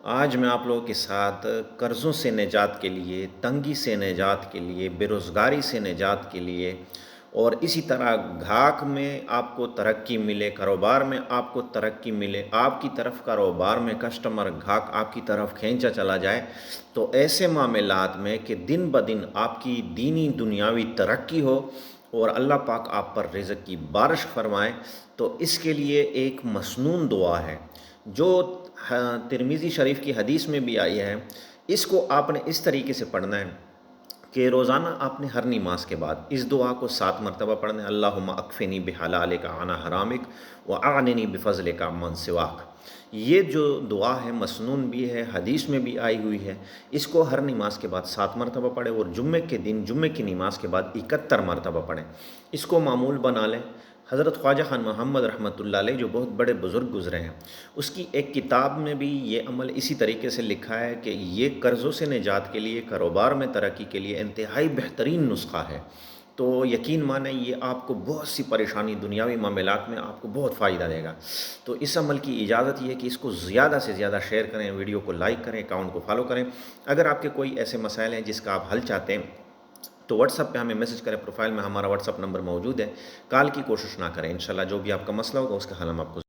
آج میں آپ لوگوں کے ساتھ قرضوں سے نجات کے لیے، تنگی سے نجات کے لیے، بے روزگاری سے نجات کے لیے اور اسی طرح گھاک میں آپ کو ترقی ملے، کاروبار میں آپ کو ترقی ملے، آپ کی طرف کاروبار میں کسٹمر گھاک آپ کی طرف کھینچا چلا جائے، تو ایسے معاملات میں کہ دن بدن آپ کی دینی دنیاوی ترقی ہو اور اللہ پاک آپ پر رزق کی بارش فرمائے، تو اس کے لیے ایک مسنون دعا ہے جو ترمذی شریف کی حدیث میں بھی آئی ہے۔ اس کو آپ نے اس طریقے سے پڑھنا ہے کہ روزانہ آپ نے ہر نماز کے بعد اس دعا کو 7 مرتبہ پڑھنا ہے۔ اللہم اکفنی بحلالک عن حرامک واغننی بفضلک عمن سواک۔ یہ جو دعا ہے مسنون بھی ہے، حدیث میں بھی آئی ہوئی ہے۔ اس کو ہر نماز کے بعد 7 مرتبہ پڑھیں اور جمعے کے دن جمعے کی نماز کے بعد 71 مرتبہ پڑھیں۔ اس کو معمول بنا لیں۔ حضرت خواجہ خان محمد رحمۃ اللہ علیہ جو بہت بڑے بزرگ گزرے ہیں، اس کی ایک کتاب میں بھی یہ عمل اسی طریقے سے لکھا ہے کہ یہ قرضوں سے نجات کے لیے، کاروبار میں ترقی کے لیے انتہائی بہترین نسخہ ہے۔ تو یقین مانیں یہ آپ کو بہت سی پریشانی دنیاوی معاملات میں آپ کو بہت فائدہ دے گا۔ تو اس عمل کی اجازت یہ ہے کہ اس کو زیادہ سے زیادہ شیئر کریں، ویڈیو کو لائک کریں، اکاؤنٹ کو فالو کریں۔ اگر آپ کے کوئی ایسے مسائل ہیں جس کا آپ حل چاہتے ہیں تو واٹس ایپ پہ ہمیں میسج کریں، پروفائل میں ہمارا واٹس ایپ نمبر موجود ہے۔ کال کی کوشش نہ کریں، انشاءاللہ جو بھی آپ کا مسئلہ ہوگا اس کا حل ہم آپ کو